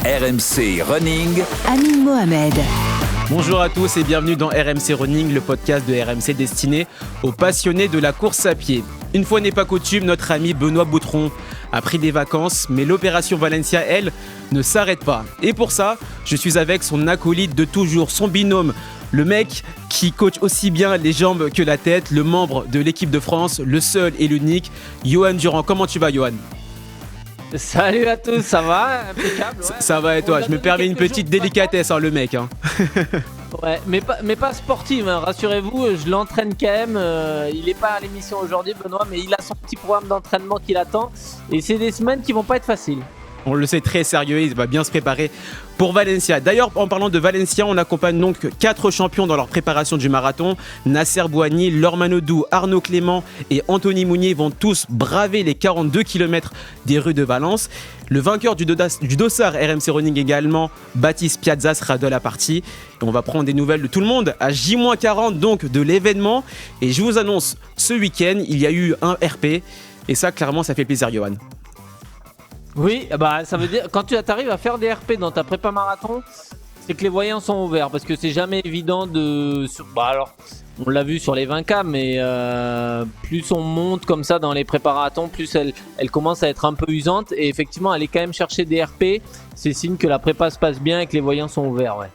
RMC Running, Amine Mohamed. Bonjour à tous et bienvenue dans RMC Running, le podcast de RMC destiné aux passionnés de la course à pied. Une fois n'est pas coutume, notre ami Benoît Boutron a pris des vacances, mais l'opération Valencia, elle, ne s'arrête pas. Et pour ça, je suis avec son acolyte de toujours, son binôme, le mec qui coach aussi bien les jambes que la tête, le membre de l'équipe de France, le seul et l'unique, Johan Durand. Comment tu vas, Johan ? Salut à tous, ça va? Impeccable. Ouais. Ça va et toi? Je me permets une petite délicatesse, le mec. Ouais, mais pas sportive, hein. Rassurez-vous, je l'entraîne quand même. Il est pas à l'émission aujourd'hui, Benoît, mais il a son petit programme d'entraînement qui l'attend. Et c'est des semaines qui vont pas être faciles. On le sait, très sérieux, il va bien se préparer pour Valencia. D'ailleurs, en parlant de Valencia, on accompagne donc 4 champions dans leur préparation du marathon. Nasser Bouhanni, Laure Manodou, Arnaud Clément et Anthony Mounier vont tous braver les 42 km des rues de Valence. Le vainqueur du dossard RMC Running également, Baptiste Piazza, sera de la partie. Et on va prendre des nouvelles de tout le monde à J-40 donc de l'événement. Et je vous annonce, ce week-end, il y a eu un RP. Et ça, clairement, ça fait plaisir, Johan. Oui, bah ça veut dire quand tu arrives à faire des RP dans ta prépa marathon, c'est que les voyants sont ouverts parce que c'est jamais évident de. Alors, on l'a vu sur les 20K, mais plus on monte comme ça dans les préparatons, plus elle commence à être un peu usante. Et effectivement, aller quand même chercher des RP, c'est signe que la prépa se passe bien et que les voyants sont ouverts. Ouais.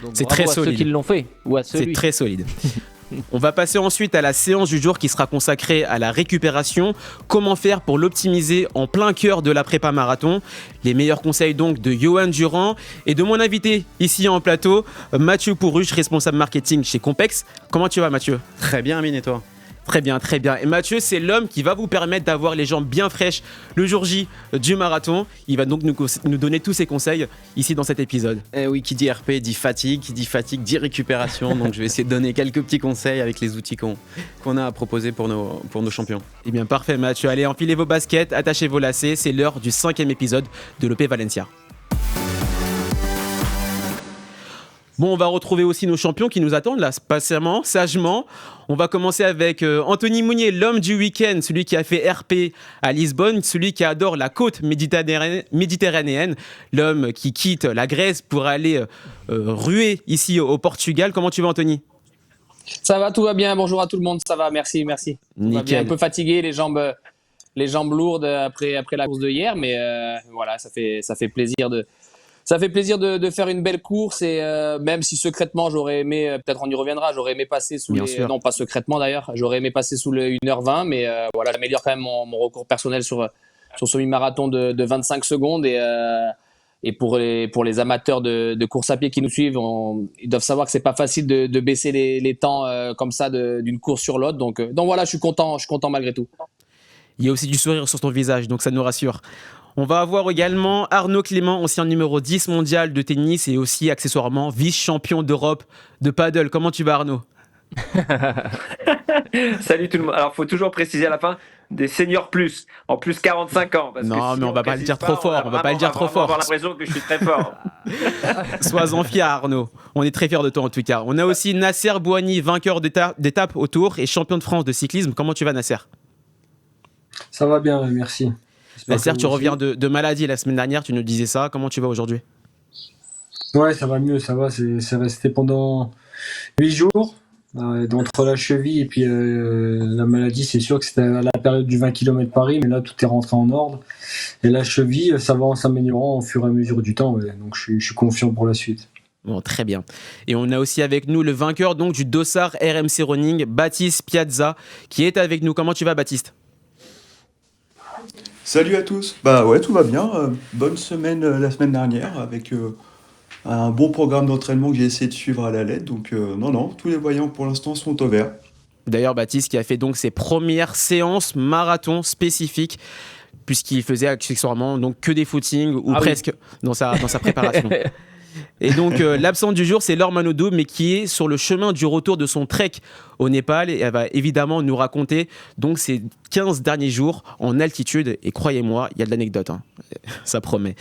Donc, c'est très solide. À ceux qui l'ont fait ou à celui. C'est très solide. On va passer ensuite à la séance du jour qui sera consacrée à la récupération. Comment faire pour l'optimiser en plein cœur de la prépa marathon? Les meilleurs conseils donc de Johan Durand et de mon invité ici en plateau, Mathieu Pourruche, responsable marketing chez Compex. Comment tu vas, Mathieu? Très bien, Amine, et toi? Très bien, très bien. Et Mathieu, c'est l'homme qui va vous permettre d'avoir les jambes bien fraîches le jour J du marathon. Il va donc nous donner tous ses conseils ici dans cet épisode. Eh oui, qui dit RP dit fatigue, dit récupération. Donc je vais essayer de donner quelques petits conseils avec les outils qu'on a à proposer pour nos champions. Eh bien, parfait, Mathieu. Allez, enfilez vos baskets, attachez vos lacets. C'est l'heure du 5e épisode de l'OP Valencia. Bon, on va retrouver aussi nos champions qui nous attendent là, patiemment, sagement. On va commencer avec Anthony Mounier, l'homme du week-end, celui qui a fait RP à Lisbonne, celui qui adore la côte méditerranéenne, l'homme qui quitte la Grèce pour aller ruer ici au Portugal. Comment tu vas, Anthony ? Ça va, tout va bien. Bonjour à tout le monde. Ça va, merci. Nickel. Un peu fatigué, les jambes lourdes après la course de hier, mais voilà, ça fait plaisir de faire une belle course et même si secrètement j'aurais aimé, peut-être on y reviendra, j'aurais aimé passer sous non pas secrètement d'ailleurs, j'aurais aimé passer sous le 1h20, mais voilà, j'améliore quand même mon record personnel sur ce semi-marathon de 25 secondes et pour les amateurs de course à pied qui nous suivent, ils doivent savoir que c'est pas facile de baisser les temps comme ça d'une course sur l'autre, donc voilà, je suis content malgré tout. Il y a aussi du sourire sur ton visage, donc ça nous rassure. On va avoir également Arnaud Clément, ancien numéro 10 mondial de tennis et aussi accessoirement vice-champion d'Europe de paddle. Comment tu vas, Arnaud ? Salut tout le monde. Alors, il faut toujours préciser à la fin des seniors plus, en plus 45 ans. Parce non, mais on va pas le dire trop fort. On va pas le dire trop fort. On va avoir l'impression que je suis très fort. Sois-en fier, Arnaud. On est très fiers de toi en tout cas. On a aussi Nasser Bouhanni, vainqueur d'étape au Tour et champion de France de cyclisme. Comment tu vas, Nasser ? Ça va bien, merci. Nasser, tu reviens de maladie la semaine dernière, tu nous disais ça. Comment tu vas aujourd'hui ? Ouais, ça va mieux, ça va. C'est resté pendant 8 jours. Entre la cheville et puis la maladie, c'est sûr que c'était à la période du 20 km Paris, mais là, tout est rentré en ordre. Et la cheville, ça va en s'améliorant au fur et à mesure du temps. Ouais. Donc, je suis confiant pour la suite. Bon, très bien. Et on a aussi avec nous le vainqueur donc, du dossard RMC Running, Baptiste Piazza, qui est avec nous. Comment tu vas, Baptiste ? Salut à tous. Bah ouais, tout va bien. Bonne semaine la semaine dernière avec un bon programme d'entraînement que j'ai essayé de suivre à la lettre. Donc non, tous les voyants pour l'instant sont au vert. D'ailleurs, Baptiste qui a fait donc ses premières séances marathon spécifiques puisqu'il faisait accessoirement donc que des footings ou presque dans sa préparation. Et donc l'absente du jour, c'est Laure Manodou, mais qui est sur le chemin du retour de son trek au Népal et elle va évidemment nous raconter donc ses 15 derniers jours en altitude. Et croyez-moi, il y a de l'anecdote, hein. Ça promet.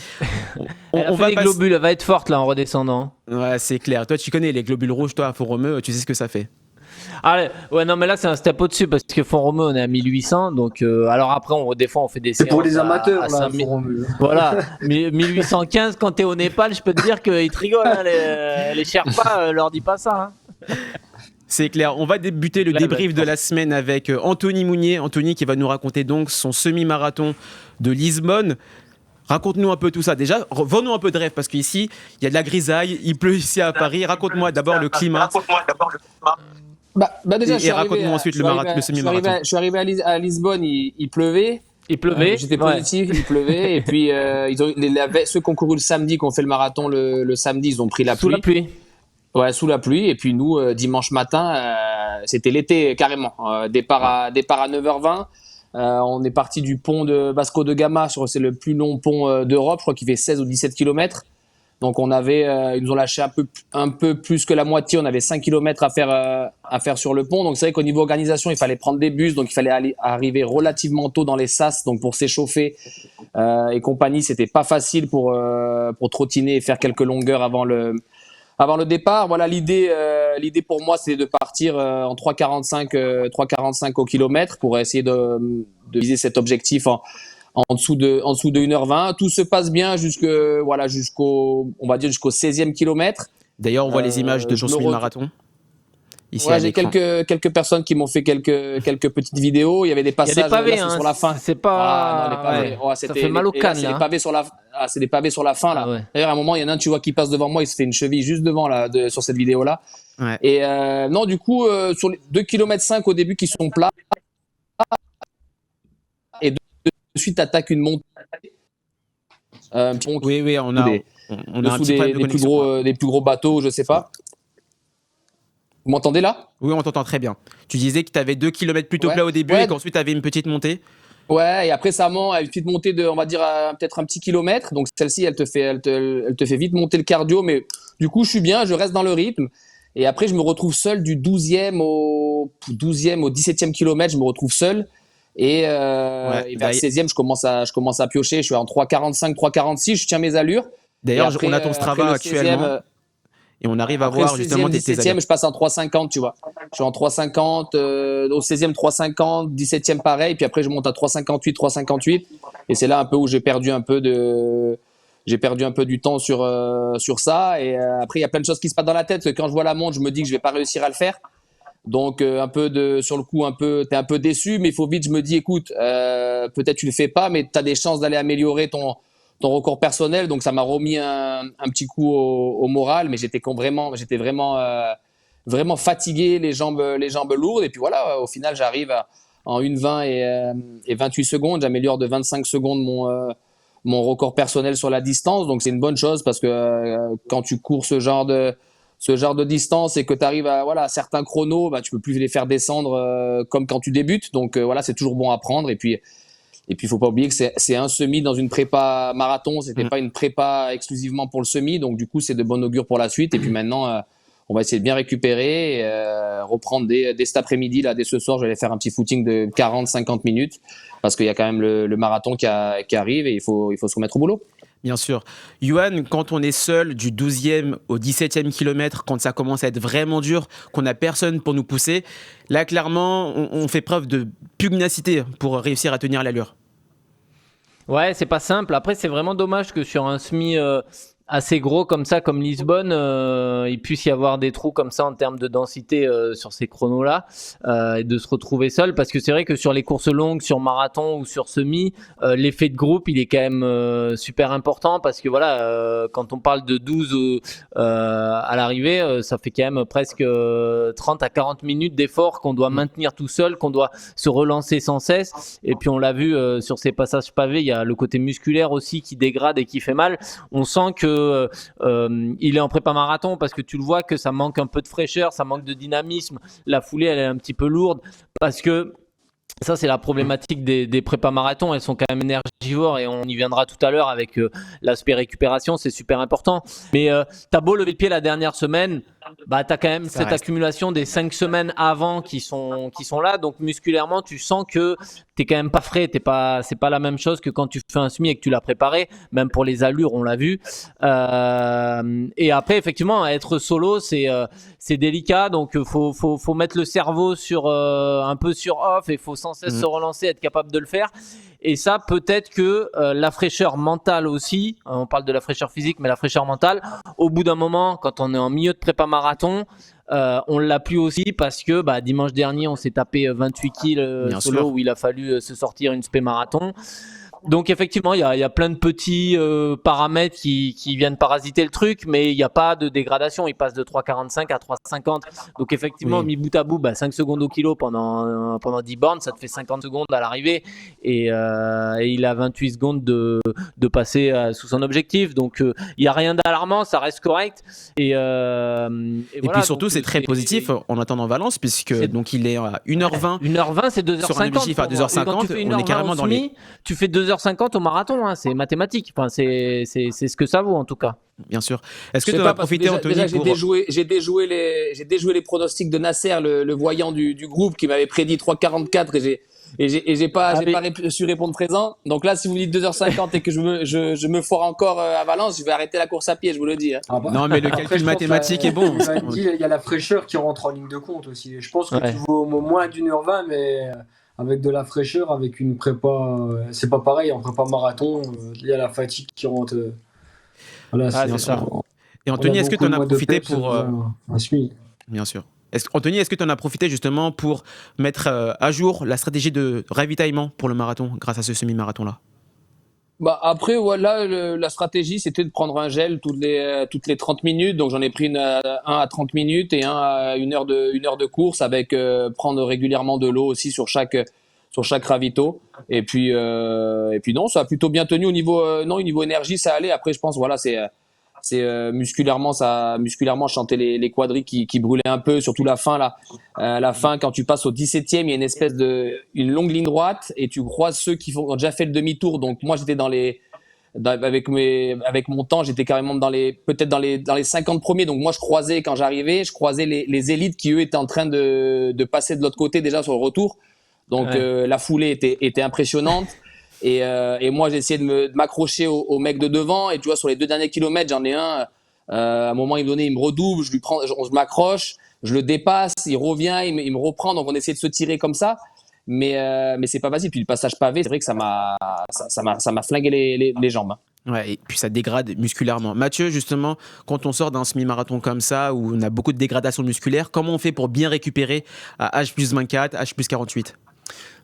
On va les globules, elle va être forte là en redescendant. Ouais, c'est clair. Toi, tu connais les globules rouges, toi à Font-Romeu, tu sais ce que ça fait. Allez, ouais, non, mais là, c'est un step au-dessus parce que Font-Romeu, on est à 1800. Donc, alors après, des fois, on fait des C'est pour séances les amateurs, à là, 5000. Font-Romeu. Voilà, 1815, quand t'es au Népal, je peux te dire qu'ils te rigolent. Hein, les Sherpas, leur dis pas ça. Hein. C'est clair. On va débuter le Ouais, débrief bah, de la semaine avec Anthony Mounier. Anthony qui va nous raconter donc son semi-marathon de Lisbonne. Raconte-nous un peu tout ça. Déjà, vends-nous un peu de rêve parce qu'ici, il y a de la grisaille, il pleut ici à Paris. Raconte-moi d'abord le climat. Déjà, Et raconte-moi ensuite le semi-marathon. Je suis arrivé à Lisbonne, il pleuvait. Il pleuvait. J'étais positif, il pleuvait. Et puis, ceux qui ont couru le samedi, qui ont fait le marathon le samedi, ils ont pris la pluie. Sous la pluie. Ouais, sous la pluie. Et puis nous, dimanche matin, c'était l'été carrément. Départ à 9h20. On est parti du pont de Vasco de Gama, c'est le plus long pont d'Europe. Je crois qu'il fait 16 ou 17 km. Donc ils nous ont lâché un peu plus que la moitié. On avait 5 km à faire sur le pont. Donc c'est vrai qu'au niveau organisation, il fallait prendre des bus. Donc il fallait arriver relativement tôt dans les sas. Donc pour s'échauffer et compagnie, c'était pas facile pour trottiner et faire quelques longueurs avant le départ. Voilà, l'idée pour moi, c'est de partir en 3,45 au kilomètre pour essayer de viser cet objectif en dessous de 1h20. Tout se passe bien jusqu'au 16e kilomètre. D'ailleurs, on voit les images de ton semi-marathon. Ici, ouais, j'ai quelques personnes qui m'ont fait quelques petites vidéos. Il y avait des passages. Il y a des pavés, sur la fin. C'est pas. Non, les pavés. Ouais. Ça fait mal au canne, c'est là. des pavés sur la. C'est des pavés sur la fin là. Ouais. D'ailleurs, à un moment, il y en a un, tu vois, qui passe devant moi. Il se fait une cheville juste devant là, sur cette vidéo là. Ouais. Et non, du coup, sur les 2,5 km au début qui sont plats, et de suite t'attaques une montée. Oui, on a un petit problème de connexion. Des plus gros bateaux, je sais pas. Vous m'entendez là? Oui, on t'entend très bien. Tu disais que tu avais 2 km plutôt plat au début et qu'ensuite tu avais une petite montée. Ouais, et après ça monte, une petite montée de, on va dire, peut-être un petit kilomètre. Donc celle-ci, elle te fait vite monter le cardio, mais du coup, je suis bien, je reste dans le rythme. Et après, je me retrouve seul du 12e au 17e kilomètre, je me retrouve seul. Et vers le 16e, je commence à piocher. Je suis en 3,45, 3,46, je tiens mes allures. D'ailleurs, on a ton Strava actuellement. Et on arrive à voir justement tes 17e, je passe en 3,50, tu vois. Je suis en 3,50, au 16e 3,50, 17e pareil, puis après je monte à 3,58, 3,58. Et c'est là un peu où j'ai perdu un peu du temps sur ça. Et après, il y a plein de choses qui se passent dans la tête. Quand je vois la montre, je me dis que je vais pas réussir à le faire. Donc sur le coup, t'es un peu déçu, mais il faut vite, je me dis, écoute, peut-être tu le fais pas, mais t'as des chances d'aller améliorer ton record personnel. Donc ça m'a remis un petit coup au moral, mais j'étais vraiment fatigué, les jambes lourdes. Et puis voilà, au final, j'arrive en 1,20 et 28 secondes. J'améliore de 25 secondes mon record personnel sur la distance. Donc c'est une bonne chose parce que quand tu cours ce genre de distance et que tu arrives à certains chronos, tu peux plus les faire descendre comme quand tu débutes. Donc c'est toujours bon à prendre. Et puis faut pas oublier que c'est un semi dans une prépa marathon. C'était pas une prépa exclusivement pour le semi. Donc du coup, c'est de bon augure pour la suite. Et puis maintenant, on va essayer de bien récupérer et reprendre dès cet après-midi. Là, dès ce soir, je vais aller faire un petit footing de 40-50 minutes parce qu'il y a quand même le marathon qui arrive et il faut se remettre au boulot. Bien sûr. Yohan, quand on est seul du 12e au 17e kilomètre, quand ça commence à être vraiment dur, qu'on n'a personne pour nous pousser, là, clairement, on fait preuve de pugnacité pour réussir à tenir l'allure. Ouais, c'est pas simple. Après, c'est vraiment dommage que sur un semi assez gros comme ça, comme Lisbonne, il puisse y avoir des trous comme ça en termes de densité sur ces chronos-là et de se retrouver seul, parce que c'est vrai que sur les courses longues, sur marathon ou sur semi, l'effet de groupe, il est quand même super important, parce que voilà, quand on parle de 12 à l'arrivée, ça fait quand même presque 30 à 40 minutes d'effort qu'on doit maintenir tout seul, qu'on doit se relancer sans cesse. Et puis on l'a vu sur ces passages pavés, il y a le côté musculaire aussi qui dégrade et qui fait mal. On sent que il est en prépa marathon, parce que tu le vois que ça manque un peu de fraîcheur, ça manque de dynamisme, la foulée elle est un petit peu lourde, parce que ça c'est la problématique des prépas marathons, elles sont quand même énergivores et on y viendra tout à l'heure avec l'aspect récupération, c'est super important. Mais t'as beau lever le pied la dernière semaine, bah t'as quand même Ça cette reste. accumulation des 5 semaines avant qui sont là, donc musculairement tu sens que t'es quand même pas frais, c'est pas la même chose que quand tu fais un semi et que tu l'as préparé, même pour les allures on l'a vu. Et après effectivement être solo c'est délicat, donc faut mettre le cerveau sur un peu sur off et faut sans cesse se relancer, être capable de le faire. Et ça, peut-être que la fraîcheur mentale aussi, on parle de la fraîcheur physique, mais la fraîcheur mentale, au bout d'un moment, quand on est en milieu de prépa marathon, on l'a plus aussi parce que dimanche dernier, on s'est tapé 28 kills Bien solo sûr. où il a fallu se sortir une spé marathon. Donc effectivement, il y a plein de petits paramètres qui viennent parasiter le truc, mais il n'y a pas de dégradation. Il passe de 3,45 à 3,50. Donc effectivement, Oui. mis bout à bout, 5 secondes au kilo pendant 10 bornes, ça te fait 50 secondes à l'arrivée. Et il a 28 secondes de passer sous son objectif. Donc il n'y a rien d'alarmant, ça reste correct. Et Et voilà, puis surtout, donc, c'est très positif en attendant Valence, puisque c'est- donc il est à 1h20. 1h20, c'est 2h50. Sur un objectif à pour moi. 2h50, Quand tu fais on est 1h20 carrément au dans les- semi, tu fais 2h50 au marathon, hein, c'est mathématique. Enfin, c'est ce que ça vaut en tout cas. Bien sûr. Est-ce que Je tu sais en as pas, parce que profité, Anthony, j'ai pour... déjoué les pronostics de Nasser, le voyant du groupe, qui m'avait prédit 3,44 et j'ai pas su répondre présent. Donc là, si vous me dites 2h50 et que je me foire encore à Valence, je vais arrêter la course à pied, je vous le dis. Hein. Non, mais le Après, calcul je pense mathématique que, est bon. il y a la fraîcheur qui rentre en ligne de compte aussi. Je pense que Ouais. tu vaux au moins d'1h20, mais avec de la fraîcheur, avec une prépa, c'est pas pareil. En prépa marathon, il y a la fatigue qui rentre. Voilà, Ah, c'est ça. Et on Anthony, a est-ce que tu beaucoup en de as mois de profité peps pour... dans un semi. Bien sûr. Anthony, est-ce que tu en as profité justement pour mettre à jour la stratégie de ravitaillement pour le marathon grâce à ce semi-marathon-là? Après, voilà, la stratégie, c'était de prendre un gel toutes les 30 minutes. Donc, j'en ai pris un à 30 minutes et un à une heure de course avec prendre régulièrement de l'eau aussi sur chaque ravito. Et puis non, ça a plutôt bien tenu au niveau énergie, ça allait. Après, je pense, voilà, c'est musculairement, je sentais les quadris qui brûlaient un peu, surtout la fin là. La fin, quand tu passes au 17e, il y a une longue ligne droite et tu croises ceux qui ont déjà fait le demi-tour. Donc moi, j'étais avec mon temps, j'étais carrément peut-être dans les 50 premiers. Donc moi, quand j'arrivais, je croisais les élites qui eux étaient en train de passer de l'autre côté déjà sur le retour. Donc la foulée était impressionnante. Et moi, j'ai essayé de m'accrocher au mec de devant. Et tu vois, sur les 2 derniers kilomètres, j'en ai un. À un moment, il me redouble, je m'accroche, je le dépasse, il revient, il me reprend. Donc, on essaie de se tirer comme ça. Mais c'est pas facile. Puis le passage pavé, c'est vrai que ça m'a flingué les jambes. Ouais, et puis ça dégrade musculairement. Mathieu, justement, quand on sort d'un semi-marathon comme ça, où on a beaucoup de dégradation musculaire, comment on fait pour bien récupérer à H+24, H+48?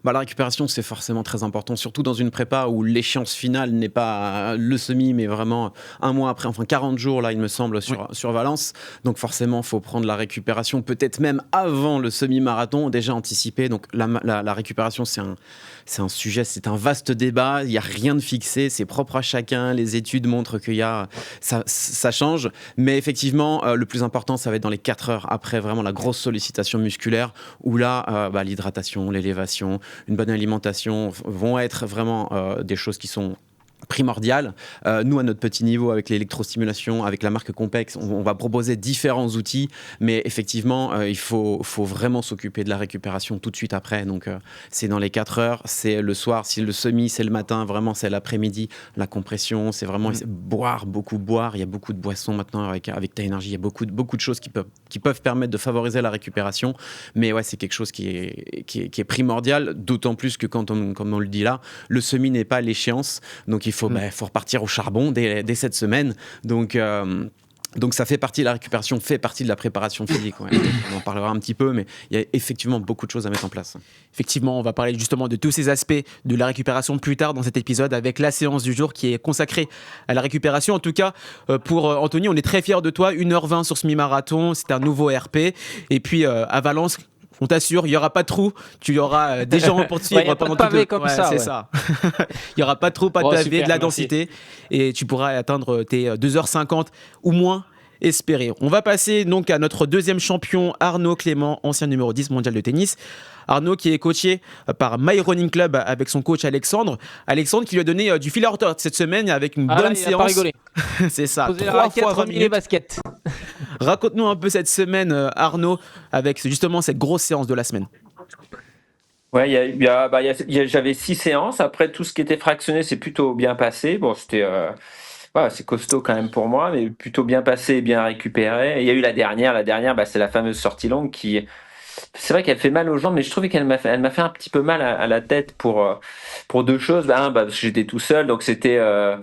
La récupération, c'est forcément très important, surtout dans une prépa où l'échéance finale n'est pas le semi, mais vraiment un mois après, enfin 40 jours, là, il me semble, sur Valence. Donc forcément, il faut prendre la récupération, peut-être même avant le semi-marathon, déjà anticipé. Donc la récupération, c'est un sujet, c'est un vaste débat. Il n'y a rien de fixé, c'est propre à chacun. Les études montrent qu'il y a... Ça change. Mais effectivement, le plus important, ça va être dans les 4 heures après vraiment la grosse sollicitation musculaire, où là, l'hydratation, l'élévation, une bonne alimentation vont être vraiment des choses qui sont primordial. Nous, à notre petit niveau, avec l'électrostimulation, avec la marque Compex, on va proposer différents outils, mais effectivement, il faut vraiment s'occuper de la récupération tout de suite après. Donc, c'est dans les 4 heures, c'est le soir, si le semi, c'est le matin, vraiment, c'est l'après-midi. La compression, c'est vraiment beaucoup boire. Il y a beaucoup de boissons maintenant avec ta énergie. Il y a beaucoup de choses qui peuvent permettre de favoriser la récupération. Mais ouais, c'est quelque chose qui est primordial, d'autant plus que comme on le dit là, le semi n'est pas l'échéance. Donc, il faut repartir au charbon dès cette semaine. Donc ça fait partie de la récupération, fait partie de la préparation physique. Ouais. On en parlera un petit peu, mais il y a effectivement beaucoup de choses à mettre en place. Effectivement, on va parler justement de tous ces aspects de la récupération plus tard dans cet épisode avec la séance du jour qui est consacrée à la récupération. En tout cas, pour Anthony, on est très fiers de toi. 1h20 sur ce mi-marathon, c'est un nouveau RP. Et puis à Valence, on t'assure, il n'y aura pas de trou. Tu auras des gens pour te suivre pendant tout le... comme ça. C'est ça. Il n'y aura pas de trou, pas de pavé, de la densité. Et tu pourras atteindre tes 2h50 ou moins. Espérer. On va passer donc à notre deuxième champion, Arnaud Clément, ancien numéro 10 mondial de tennis. Arnaud qui est coaché par My Running Club avec son coach Alexandre. Alexandre qui lui a donné du fil à retordre cette semaine avec une bonne séance. Il a pas rigolé. C'est ça. Poser la 3 raquette, fois 20 remis les minutes. baskets. Raconte-nous un peu cette semaine, Arnaud, avec justement cette grosse séance de la semaine. Ouais, j'avais 6 séances. Après, tout ce qui était fractionné, c'est plutôt bien passé. Bon, voilà, c'est costaud quand même pour moi, mais plutôt bien passé et bien récupéré. Et il y a eu la dernière. La dernière, c'est la fameuse sortie longue qui, c'est vrai qu'elle fait mal aux jambes, mais je trouvais elle m'a fait un petit peu mal à la tête pour deux choses. Parce que j'étais tout seul, donc c'était à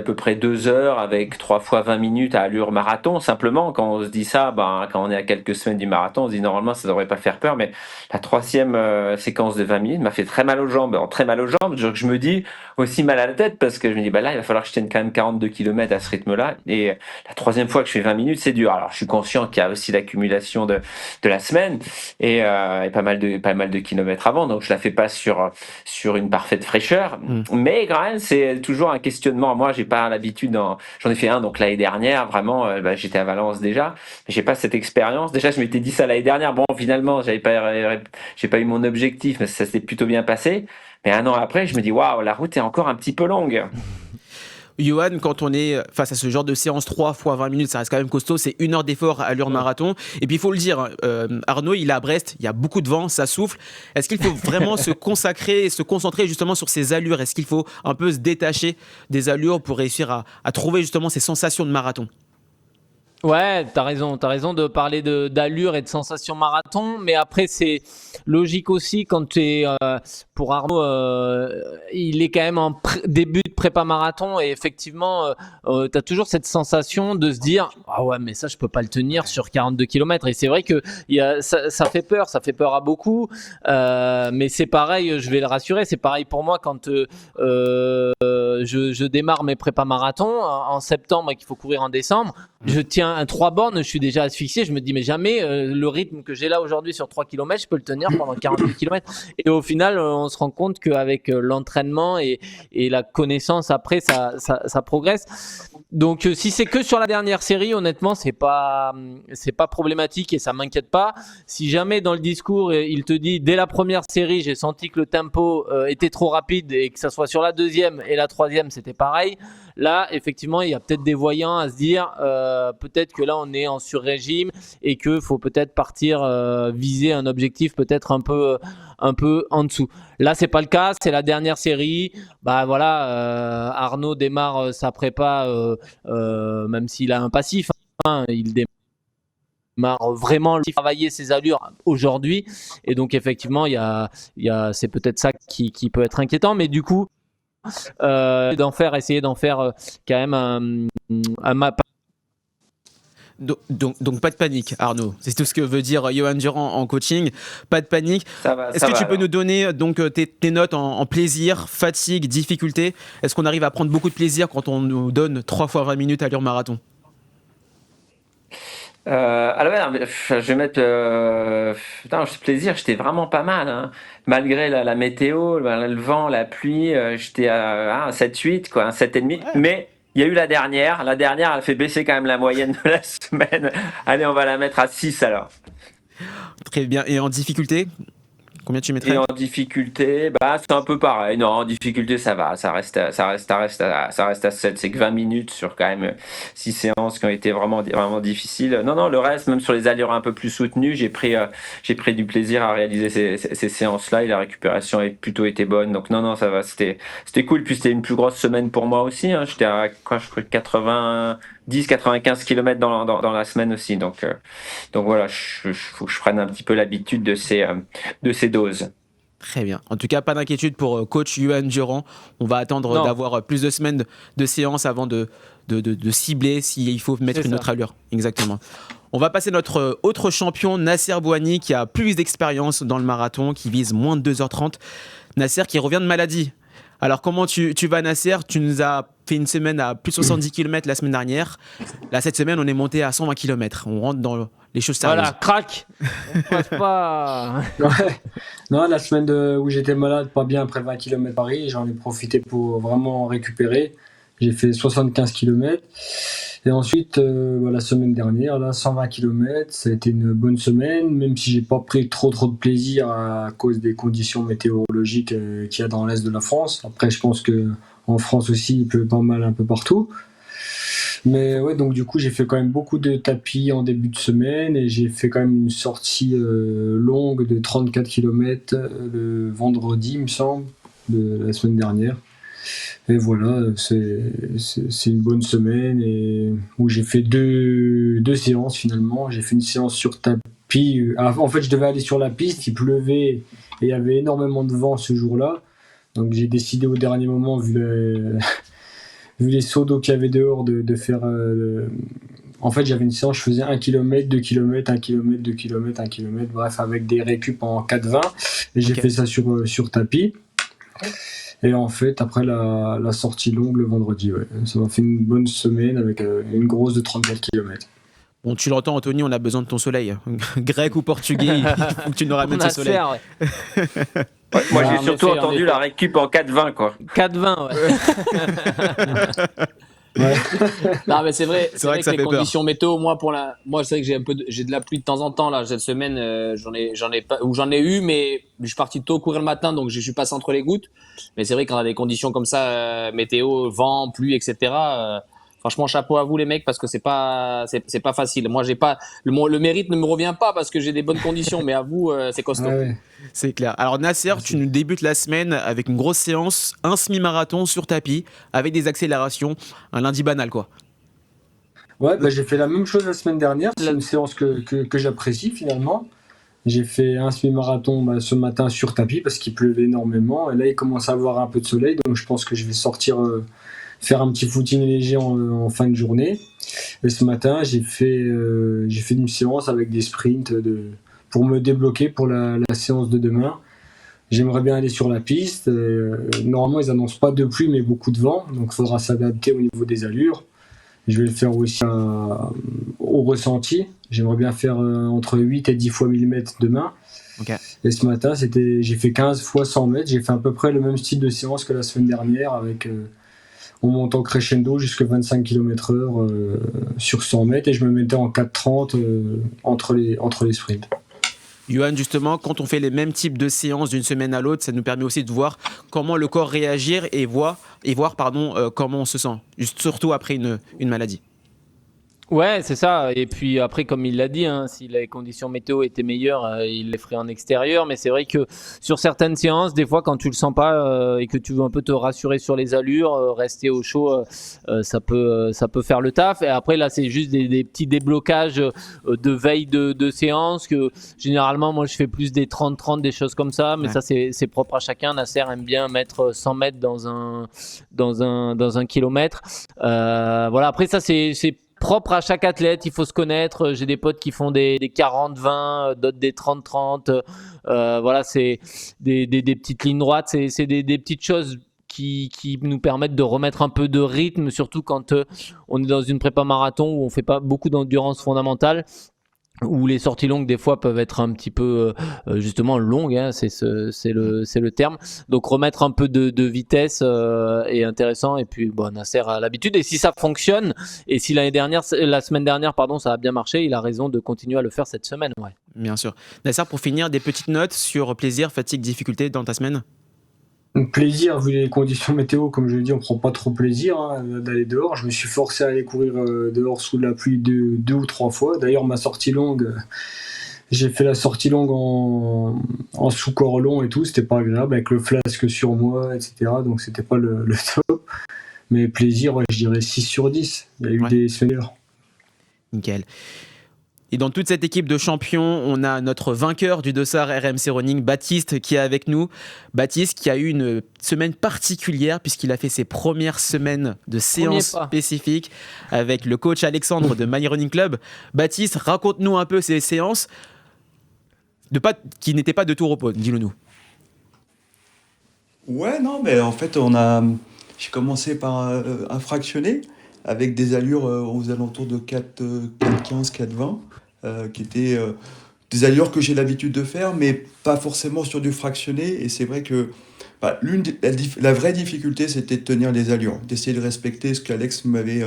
peu près 2 heures avec 3 fois 20 minutes à allure marathon. Simplement, quand on se dit ça, quand on est à quelques semaines du marathon, on se dit normalement ça devrait pas faire peur, mais la troisième séquence de 20 minutes m'a fait très mal aux jambes. Alors, très mal aux jambes, je me dis aussi mal à la tête parce que je me dis là il va falloir que je tienne quand même 42 km à ce rythme-là. Et la troisième fois que je fais 20 minutes, c'est dur. Alors je suis conscient qu'il y a aussi l'accumulation de la semaine et pas mal de kilomètres avant, donc je la fais pas sur une parfaite fraîcheur. Mais quand même, c'est toujours un questionnement. Moi, j'ai pas l'habitude. J'en ai fait un donc l'année dernière. Vraiment, j'étais à Valence déjà. Mais j'ai pas cette expérience. Déjà, je m'étais dit ça l'année dernière. Bon, finalement, j'ai pas eu mon objectif, mais ça s'est plutôt bien passé. Mais un an après, je me dis waouh, la route est encore un petit peu longue. Johan, quand on est face à ce genre de séance 3 fois 20 minutes, ça reste quand même costaud, c'est 1 heure d'effort à allure marathon. Et puis il faut le dire, Arnaud, il est à Brest, il y a beaucoup de vent, ça souffle. Est-ce qu'il faut vraiment se consacrer et se concentrer justement sur ces allures? Est-ce qu'il faut un peu se détacher des allures pour réussir à trouver justement ces sensations de marathon? Ouais, t'as raison de parler d'allure et de sensation marathon, mais après c'est logique aussi quand pour Arnaud, il est quand même en début de prépa marathon et effectivement, t'as toujours cette sensation de se dire ah ouais mais ça je peux pas le tenir sur 42 km et c'est vrai que ça fait peur à beaucoup, mais c'est pareil, je vais le rassurer, c'est pareil pour moi quand je démarre mes prépas marathon en septembre et qu'il faut courir en décembre. Je tiens un 3 bornes, je suis déjà asphyxié, je me dis mais jamais le rythme que j'ai là aujourd'hui sur 3 km, je peux le tenir pendant 48 km. Et au final, on se rend compte qu'avec l'entraînement et la connaissance après, ça progresse. Donc si c'est que sur la dernière série, honnêtement, c'est pas problématique et ça m'inquiète pas. Si jamais dans le discours, il te dit dès la première série, j'ai senti que le tempo était trop rapide et que ça soit sur la deuxième et la troisième, c'était pareil. Là, effectivement, il y a peut-être des voyants à se dire peut-être que là, on est en sur-régime et qu'il faut peut-être partir viser un objectif peut-être un peu en dessous. Là, c'est pas le cas, c'est la dernière série. Arnaud démarre sa prépa, même s'il a un passif, il démarre vraiment travailler ses allures aujourd'hui. Et donc, effectivement, c'est peut-être ça qui peut être inquiétant. Mais du coup, essayer d'en faire quand même un map. Donc pas de panique, Arnaud. C'est tout ce que veut dire Johan Durand en coaching. Pas de panique. Est-ce que tu peux nous donner donc tes notes en plaisir, fatigue, difficulté? Est-ce qu'on arrive à prendre beaucoup de plaisir quand on nous donne 3 fois 20 minutes à allure marathon? Je vais mettre plaisir, j'étais vraiment pas mal, hein. Malgré la météo, le vent, la pluie, j'étais à 7-8, quoi, un 7,5. Ouais. Mais il y a eu la dernière, elle fait baisser quand même la moyenne de la semaine. Allez, on va la mettre à 6 alors. Très bien. Et en difficulté, combien tu mettrais? Et en difficulté, c'est un peu pareil. Non, en difficulté, ça va. Ça reste à 7. C'est que 20 minutes sur quand même 6 séances qui ont été vraiment, vraiment difficiles. Non, le reste, même sur les allures un peu plus soutenues, j'ai pris du plaisir à réaliser ces séances-là et la récupération a plutôt été bonne. Donc non, ça va. C'était cool. Puis c'était une plus grosse semaine pour moi aussi, hein. J'étais à 95 km dans la semaine aussi. Donc voilà, faut que je prenne un petit peu l'habitude de ces doses. Très bien. En tout cas, pas d'inquiétude pour coach Johan Durand. On va attendre d'avoir plus de semaines de séances avant de cibler s'il faut mettre une autre allure. Exactement. On va passer notre autre champion, Nasser Bouhanni, qui a plus d'expérience dans le marathon, qui vise moins de 2h30. Nasser qui revient de maladie. Alors comment tu vas, Nasser? Tu nous as fait une semaine à plus de 70 km la semaine dernière. Là, cette semaine, on est monté à 120 km. On rentre dans les choses sérieuses. Voilà, crac. On passe pas. Ouais. Non, la semaine où j'étais malade, pas bien après 20 km Paris, j'en ai profité pour vraiment récupérer. J'ai fait 75 km. Et ensuite, la semaine dernière, là, 120 km, ça a été une bonne semaine, même si j'ai pas pris trop de plaisir à cause des conditions météorologiques qu'il y a dans l'est de la France. Après, je pense qu'en France aussi, il pleut pas mal un peu partout. Mais ouais, donc du coup, j'ai fait quand même beaucoup de tapis en début de semaine et j'ai fait quand même une sortie longue de 34 km le vendredi, il me semble, de la semaine dernière. Et voilà, c'est une bonne semaine et où j'ai fait deux séances finalement. J'ai fait une séance sur tapis. En fait, je devais aller sur la piste, il pleuvait et il y avait énormément de vent ce jour-là. Donc j'ai décidé au dernier moment, vu les sauts d'eau qu'il y avait dehors, de faire. En fait, j'avais une séance, je faisais 1 km, 2 km, 1 km, 2 km, 1 km, bref, avec des récup en 4-20. Et j'ai fait ça sur tapis. Et en fait, après la sortie longue le vendredi, ouais. Ça m'a fait une bonne semaine avec une grosse de 34 km. Bon, tu l'entends, Anthony, on a besoin de ton soleil. Grec ou portugais, il faut que tu nous ramènes ce soleil. Moi, j'ai surtout entendu la récup en 4-20, quoi. 4-20, ouais. Ouais. Non, mais c'est vrai que ça que fait les peur. conditions météo, moi c'est vrai que j'ai de la pluie de temps en temps là cette semaine, j'en ai eu, mais je suis parti tôt courir le matin, donc je suis passé entre les gouttes. Mais c'est vrai qu'on a des conditions comme ça, météo, vent, pluie, etc. Franchement, chapeau à vous les mecs, parce que c'est pas facile. Moi, j'ai pas le mérite ne me revient pas parce que j'ai des bonnes conditions, mais à vous, c'est costaud. Ouais. C'est clair. Alors Nasser, tu nous débutes la semaine avec une grosse séance, un semi-marathon sur tapis, avec des accélérations, un lundi banal quoi. Ouais, j'ai fait la même chose la semaine dernière. C'est une séance que j'apprécie finalement. J'ai fait un semi-marathon ce matin sur tapis parce qu'il pleuvait énormément. Et là, il commence à avoir un peu de soleil, donc je pense que je vais sortir faire un petit footing léger en fin de journée. Et ce matin, j'ai fait une séance avec des sprints pour me débloquer pour la séance de demain. J'aimerais bien aller sur la piste. Normalement, ils annoncent pas de pluie, mais beaucoup de vent. Donc, il faudra s'adapter au niveau des allures. Je vais le faire aussi au ressenti. J'aimerais bien faire entre 8 et 10 fois 1000 mètres demain. Okay. Et ce matin, j'ai fait 15 fois 100 mètres. J'ai fait à peu près le même style de séance que la semaine dernière, avec en montant crescendo jusqu'à 25 km/h sur 100 mètres. Et je me mettais en 4,30 entre les sprints. Johan, justement, quand on fait les mêmes types de séances d'une semaine à l'autre, ça nous permet aussi de voir comment le corps réagit et voir comment on se sent, surtout après une maladie. Ouais, c'est ça. Et puis après, comme il l'a dit, si les conditions météo étaient meilleures, il les ferait en extérieur. Mais c'est vrai que sur certaines séances, des fois, quand tu le sens pas et que tu veux un peu te rassurer sur les allures, rester au chaud, ça peut faire le taf. Et après, là, c'est juste des petits déblocages de veille de séance que généralement, moi, je fais plus des 30-30, des choses comme ça. Mais ça, c'est propre à chacun. Nasser aime bien mettre 100 mètres dans un kilomètre. Voilà. Après, ça, c'est propre à chaque athlète, il faut se connaître. J'ai des potes qui font des 40-20, d'autres des 30-30. Voilà, c'est des petites lignes droites, c'est des petites choses qui nous permettent de remettre un peu de rythme, surtout quand on est dans une prépa marathon où on fait pas beaucoup d'endurance fondamentale, où les sorties longues des fois peuvent être un petit peu justement longues, c'est le terme. Donc remettre un peu de vitesse est intéressant. Et puis Nasser a l'habitude, et si ça fonctionne, et si la semaine dernière ça a bien marché, il a raison de continuer à le faire cette semaine. Ouais. Bien sûr. Nasser, pour finir, des petites notes sur plaisir, fatigue, difficulté dans ta semaine? Plaisir, vu les conditions météo, comme je l'ai dit, on prend pas trop plaisir d'aller dehors. Je me suis forcé à aller courir dehors sous la pluie 2 ou 3 fois. D'ailleurs, ma sortie longue, j'ai fait la sortie longue en sous-corps long et tout. C'était pas agréable avec le flasque sur moi, etc. Donc c'était pas le top. Mais plaisir, je dirais 6 sur 10. Il y a eu des semaines. Nickel. Et dans toute cette équipe de champions, on a notre vainqueur du dossard RMC Running, Baptiste, qui est avec nous. Baptiste qui a eu une semaine particulière puisqu'il a fait ses premières semaines de séances spécifiques avec le coach Alexandre de My Running Club. Baptiste, raconte-nous un peu ces séances qui n'étaient pas de tout repos, dis-le nous. Ouais, non, mais en fait, j'ai commencé par un fractionné avec des allures aux alentours de 4,15, 4,20. Qui étaient des allures que j'ai l'habitude de faire, mais pas forcément sur du fractionné. Et c'est vrai que la vraie difficulté, c'était de tenir les allures, d'essayer de respecter ce qu'Alex m'avait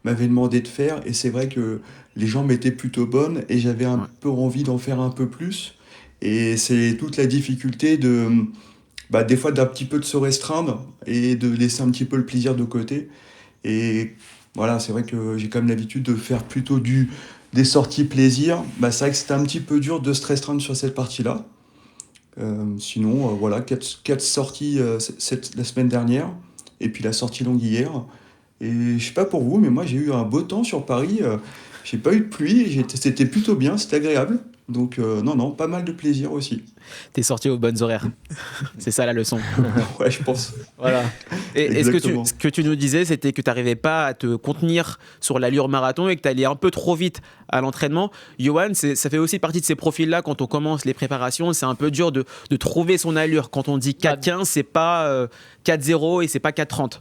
demandé de faire. Et c'est vrai que les jambes étaient plutôt bonnes et j'avais un peu envie d'en faire un peu plus. Et c'est toute la difficulté des fois d'un petit peu de se restreindre et de laisser un petit peu le plaisir de côté. Et voilà, c'est vrai que j'ai quand même l'habitude de faire plutôt des sorties plaisir. Bah, c'est vrai que c'était un petit peu dur de se restreindre sur cette partie-là. Sinon, voilà, 4 sorties la semaine dernière, et puis la sortie longue hier. Et je sais pas pour vous, mais moi j'ai eu un beau temps sur Paris. J'ai pas eu de pluie, c'était plutôt bien, c'était agréable. Donc non, pas mal de plaisir aussi. T'es sorti aux bonnes horaires. C'est ça la leçon. Ouais, je pense. Voilà. Et Exactement. ce que tu nous disais, c'était que tu n'arrivais pas à te contenir sur l'allure marathon et que tu allais un peu trop vite à l'entraînement. Johan, ça fait aussi partie de ces profils-là quand on commence les préparations. C'est un peu dur de trouver son allure. Quand on dit 4,15, c'est pas 4,0 et c'est pas 4,30.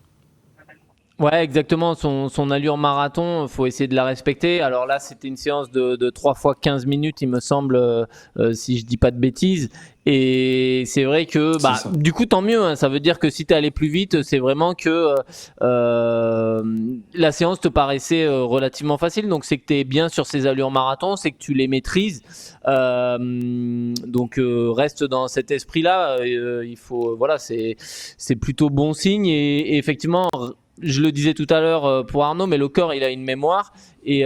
Ouais, exactement. Son allure marathon, il faut essayer de la respecter. Alors là, c'était une séance de 3 fois 15 minutes, il me semble, si je dis pas de bêtises. Et c'est vrai que, C'est ça. du coup, tant mieux. Hein. Ça veut dire que si tu es allé plus vite, c'est vraiment que la séance te paraissait relativement facile. Donc, c'est que tu es bien sur ces allures marathon, c'est que tu les maîtrises. Donc, reste dans cet esprit-là. Il faut, voilà, c'est plutôt bon signe. Et effectivement, je le disais tout à l'heure pour Arnaud, mais le corps, il a une mémoire. Et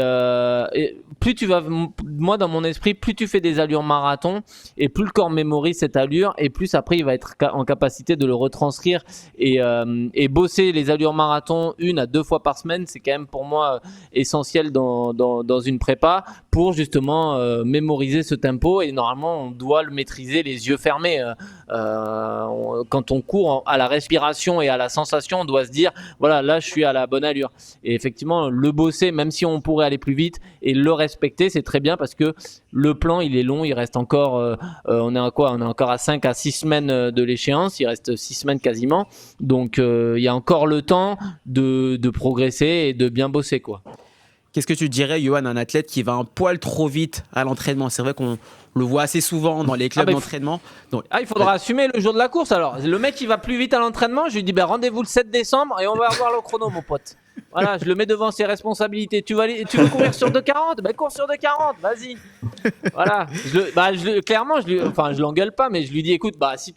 plus tu vas, moi dans mon esprit, plus tu fais des allures marathon et plus le corps mémorise cette allure et plus après il va être en capacité de le retranscrire et bosser les allures marathon 1 à 2 fois par semaine, c'est quand même pour moi essentiel dans une prépa pour justement mémoriser ce tempo. Et normalement on doit le maîtriser les yeux fermés. Quand on court à la respiration et à la sensation, on doit se dire voilà, là je suis à la bonne allure. Et effectivement le bosser, même si on pourrait aller plus vite, et le respecter, c'est très bien parce que le plan il est long, il reste encore on est à quoi, on est encore à 5 à 6 semaines de l'échéance, il reste 6 semaines quasiment, donc il y a encore le temps de progresser et de bien bosser quoi. Qu'est-ce que tu dirais, Johan, à un athlète qui va un poil trop vite à l'entraînement? C'est vrai qu'on le voit assez souvent dans les clubs d'entraînement. Donc, il faudra assumer le jour de la course alors. Le mec qui va plus vite à l'entraînement, je lui dis rendez-vous le 7 décembre et on va avoir le chrono mon pote. Voilà, je le mets devant ses responsabilités. Tu veux courir sur 2,40 ? Cours sur 2,40, vas-y. Voilà. Clairement, je l'engueule pas, mais je lui dis écoute, si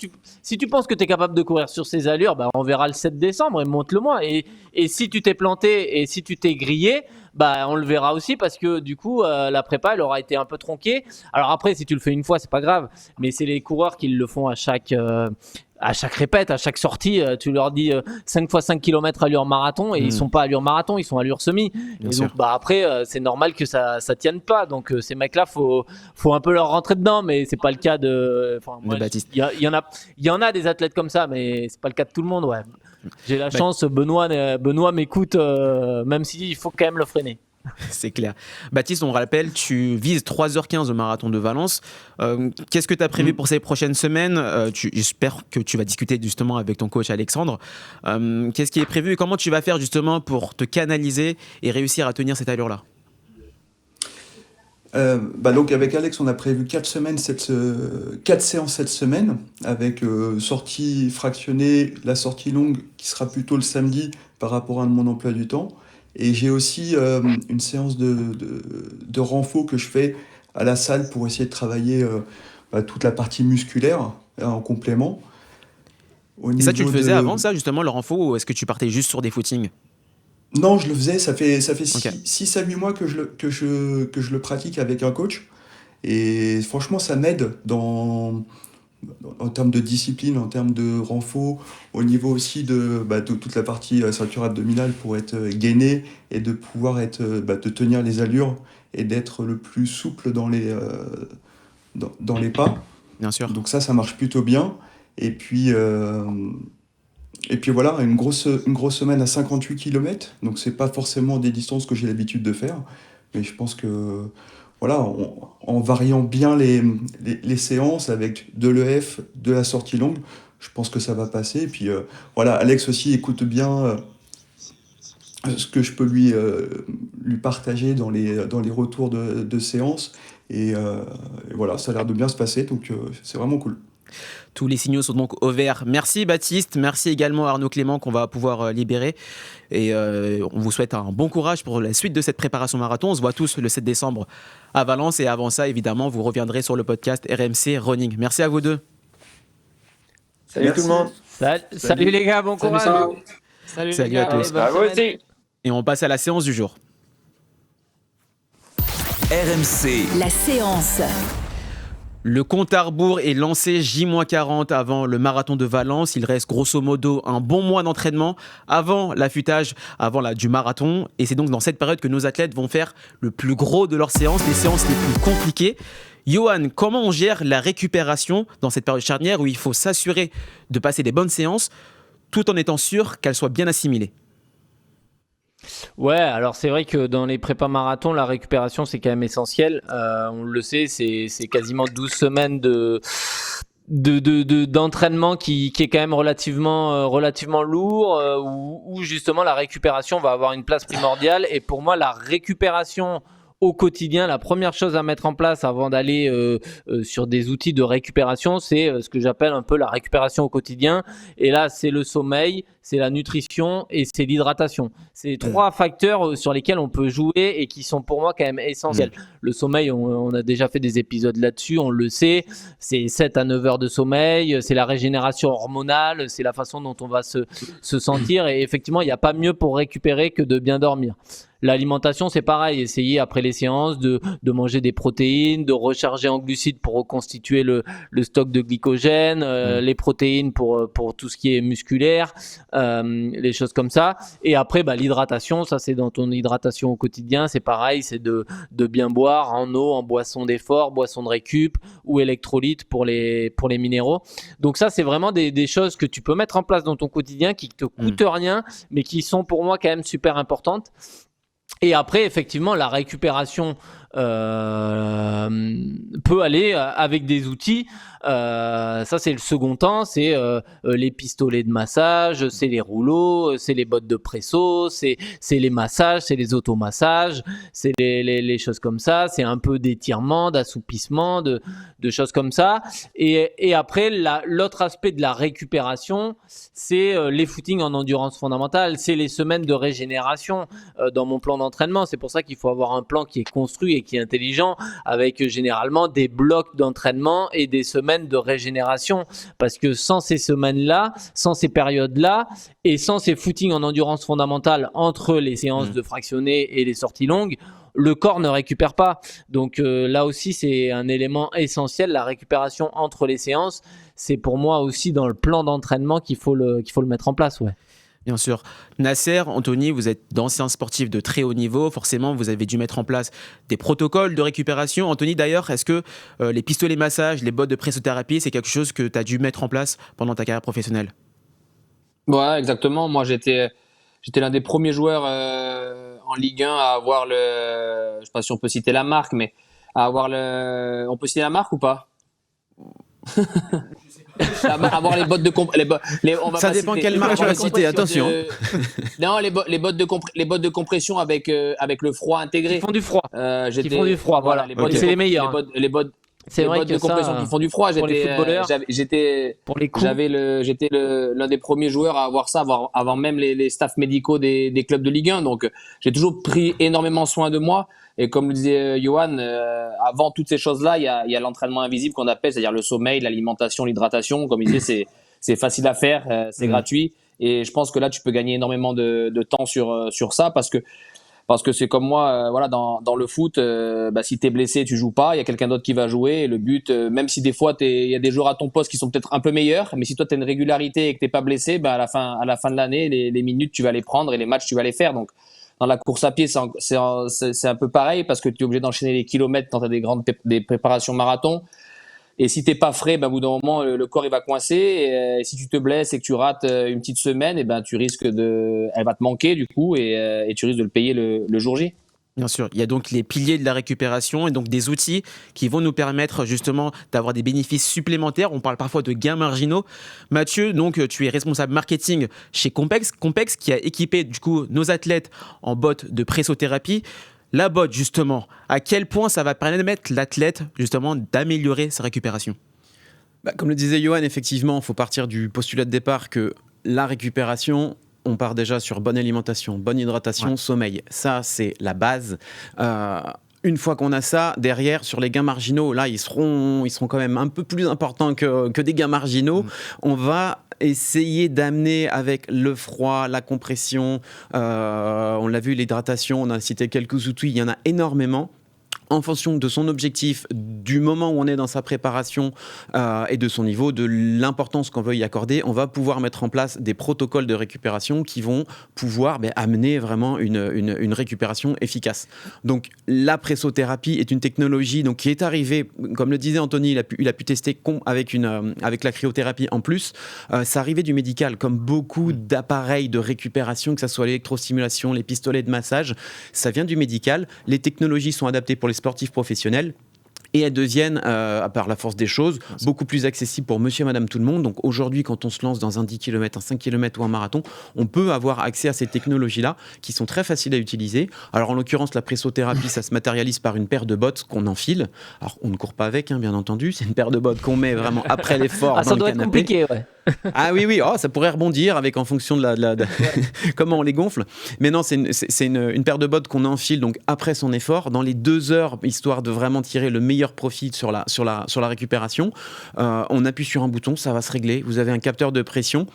tu penses que tu es capable de courir sur ces allures, on verra le 7 décembre et montre-le-moi. Et si tu t'es planté et si tu t'es grillé, on le verra aussi parce que du coup, la prépa, elle aura été un peu tronquée. Alors après, si tu le fais une fois, c'est pas grave, mais c'est les coureurs qui le font à chaque répète, à chaque sortie, tu leur dis 5 fois 5 km allure marathon et ils sont pas allure marathon, ils sont allure semi. Bien et sûr. donc après c'est normal que ça tienne pas. Donc ces mecs-là, faut un peu leur rentrer dedans, mais c'est pas le cas de Baptiste. Il y en a des athlètes comme ça, mais c'est pas le cas de tout le monde, ouais. J'ai la chance, Benoît m'écoute même s'il faut quand même le freiner. C'est clair. Baptiste, on rappelle, tu vises 3h15 au marathon de Valence. Qu'est-ce que tu as prévu pour ces prochaines semaines? J'espère que tu vas discuter justement avec ton coach Alexandre. Qu'est-ce qui est prévu et comment tu vas faire justement pour te canaliser et réussir à tenir cette allure-là? Donc avec Alex, on a prévu 4 séances cette semaine, avec sortie fractionnée, la sortie longue qui sera plutôt le samedi par rapport à mon emploi du temps. Et j'ai aussi une séance de renfo que je fais à la salle pour essayer de travailler toute la partie musculaire en complément. Et ça, tu le faisais avant ça, justement, le renfo, ou est-ce que tu partais juste sur des footings? Non, je le faisais, ça fait Ok. 6 à 8 mois que je le pratique avec un coach. Et franchement, ça m'aide en termes de discipline, en termes de renfo, au niveau aussi de toute la partie ceinture abdominale pour être gainé et de pouvoir de tenir les allures et d'être le plus souple dans les pas. Bien sûr. Donc ça marche plutôt bien. Et puis voilà, une grosse semaine à 58 km. Donc c'est pas forcément des distances que j'ai l'habitude de faire. Mais je pense que voilà, en variant bien les séances avec de l'EF, de la sortie longue, je pense que ça va passer. Et puis voilà, Alex aussi écoute bien ce que je peux lui partager dans les retours de séances. Et voilà, ça a l'air de bien se passer, donc c'est vraiment cool. Tous les signaux sont donc au vert. Merci Baptiste, merci également à Arnaud Clément qu'on va pouvoir libérer. Et on vous souhaite un bon courage pour la suite de cette préparation marathon. On se voit tous le 7 décembre à Valence. Et avant ça, évidemment, vous reviendrez sur le podcast RMC Running. Merci à vous deux. Salut tout le monde. Salut les gars, bon courage. Salut à tous. Allez, bonne semaine. Et on passe à la séance du jour. RMC. La séance. Le compte à rebours est lancé J-40 avant le marathon de Valence. Il reste grosso modo un bon mois d'entraînement avant l'affûtage du marathon. Et c'est donc dans cette période que nos athlètes vont faire le plus gros de leurs séances, les séances les plus compliquées. Johan, comment on gère la récupération dans cette période charnière où il faut s'assurer de passer des bonnes séances tout en étant sûr qu'elles soient bien assimilées? Ouais, alors c'est vrai que dans les prépas marathons, la récupération c'est quand même essentiel. On le sait, c'est quasiment 12 semaines d'entraînement qui est quand même relativement lourd, où justement la récupération va avoir une place primordiale. Et pour moi, la récupération au quotidien, la première chose à mettre en place avant d'aller sur des outils de récupération, c'est ce que j'appelle un peu la récupération au quotidien. Et là, c'est le sommeil, c'est la nutrition et c'est l'hydratation. C'est trois facteurs sur lesquels on peut jouer et qui sont pour moi quand même essentiels. Le sommeil, on a déjà fait des épisodes là-dessus, on le sait. C'est 7 à 9 heures de sommeil, c'est la régénération hormonale, c'est la façon dont on va se sentir. Et effectivement, il n'y a pas mieux pour récupérer que de bien dormir. L'alimentation, c'est pareil. Essayer après les séances de manger des protéines, de recharger en glucides pour reconstituer le stock de glycogène, les protéines pour tout ce qui est musculaire, les choses comme ça. Et après, l'hydratation, ça c'est dans ton hydratation au quotidien. C'est pareil, c'est de bien boire en eau, en boisson d'effort, boisson de récup ou électrolytes pour les minéraux. Donc ça, c'est vraiment des choses que tu peux mettre en place dans ton quotidien qui te coûtent rien, mais qui sont pour moi quand même super importantes. Et après, effectivement, la récupération peut aller avec des outils. Ça, c'est le second temps. C'est les pistolets de massage, c'est les rouleaux, c'est les bottes de presso, c'est les massages, c'est les automassages, c'est les choses comme ça. C'est un peu d'étirement, d'assoupissement, de choses comme ça. Et après, l'autre aspect de la récupération, c'est les footings en endurance fondamentale. C'est les semaines de régénération dans mon plan d'entraînement. C'est pour ça qu'il faut avoir un plan qui est construit et qui est intelligent, avec généralement des blocs d'entraînement et des semaines de régénération, parce que sans ces semaines-là, sans ces périodes-là et sans ces footings en endurance fondamentale entre les séances de fractionnés et les sorties longues, le corps ne récupère pas. Donc là aussi, c'est un élément essentiel, la récupération entre les séances. C'est pour moi aussi dans le plan d'entraînement qu'il faut le mettre en place. Ouais. Bien sûr. Nasser, Anthony, vous êtes d'anciens sportifs de très haut niveau. Forcément, vous avez dû mettre en place des protocoles de récupération. Anthony, d'ailleurs, est-ce que les pistolets massage, les bottes de pressothérapie, c'est quelque chose que tu as dû mettre en place pendant ta carrière professionnelle? Ouais, exactement. Moi, j'étais l'un des premiers joueurs en Ligue 1 à avoir je sais pas si on peut citer la marque, mais à avoir on peut citer la marque ou pas? Avoir les bottes de ça dépend quelle marque tu vas citer, attention. Non, les bottes de compression avec le froid intégré. Qui font du froid. Qui font du froid, voilà. C'est les meilleurs. Les bottes de compression qui font du froid. Pour les footballeurs, j'étais l'un des premiers joueurs à avoir ça avant même les staffs médicaux des clubs de Ligue 1. Donc j'ai toujours pris énormément soin de moi. Et comme le disait Johan, avant toutes ces choses-là, il y a l'entraînement invisible qu'on appelle, c'est-à-dire le sommeil, l'alimentation, l'hydratation. Comme il disait, c'est facile à faire, c'est gratuit. Et je pense que là, tu peux gagner énormément de temps sur ça parce que c'est comme moi, voilà, dans le foot, si t'es blessé, tu joues pas, il y a quelqu'un d'autre qui va jouer. Et le but, même si des fois il y a des joueurs à ton poste qui sont peut-être un peu meilleurs, mais si toi t'as une régularité et que t'es pas blessé, à la fin de l'année, les minutes tu vas les prendre et les matchs tu vas les faire. Donc dans la course à pied, c'est un peu pareil parce que tu es obligé d'enchaîner les kilomètres quand tu as des préparations marathon. Et si t'es pas frais, au bout d'un moment, le corps il va coincer. Et si tu te blesses et que tu rates une petite semaine, tu risques elle va te manquer du coup et tu risques de le payer le jour J. Bien sûr, il y a donc les piliers de la récupération et donc des outils qui vont nous permettre justement d'avoir des bénéfices supplémentaires. On parle parfois de gains marginaux. Mathieu, donc tu es responsable marketing chez Compex qui a équipé du coup nos athlètes en bottes de pressothérapie. La botte justement, à quel point ça va permettre l'athlète justement d'améliorer sa récupération? Comme le disait Johan, effectivement, il faut partir du postulat de départ que la récupération, on part déjà sur bonne alimentation, bonne hydratation, sommeil. Ça, c'est la base. une fois qu'on a ça, derrière, sur les gains marginaux, là, ils seront quand même un peu plus importants que des gains marginaux. On va essayer d'amener avec le froid, la compression, on l'a vu, l'hydratation, on a cité quelques outils, il y en a énormément. En fonction de son objectif, du moment où on est dans sa préparation et de son niveau, de l'importance qu'on veut y accorder, on va pouvoir mettre en place des protocoles de récupération qui vont pouvoir amener vraiment une récupération efficace. Donc la pressothérapie est une technologie donc, qui est arrivée, comme le disait Anthony, il a pu tester avec la cryothérapie en plus. Ça arrivait du médical, comme beaucoup d'appareils de récupération, que ce soit l'électrostimulation, les pistolets de massage, ça vient du médical. Les technologies sont adaptées pour les sportifs professionnels et elles deviennent, par la force des choses, beaucoup plus accessibles pour monsieur et madame tout le monde. Donc aujourd'hui, quand on se lance dans un 10 km, un 5 km ou un marathon, on peut avoir accès à ces technologies-là qui sont très faciles à utiliser. Alors en l'occurrence, la pressothérapie, ça se matérialise par une paire de bottes qu'on enfile. Alors on ne court pas avec, bien entendu, c'est une paire de bottes qu'on met vraiment après l'effort dans le canapé. Ça doit être compliqué, ouais. Ah oui, ça pourrait rebondir en fonction de comment on les gonfle. Mais non, c'est une paire de bottes qu'on enfile donc après son effort, dans les 2 heures, histoire de vraiment tirer le meilleur profit sur la récupération. On appuie sur un bouton, ça va se régler. Vous avez un capteur de pression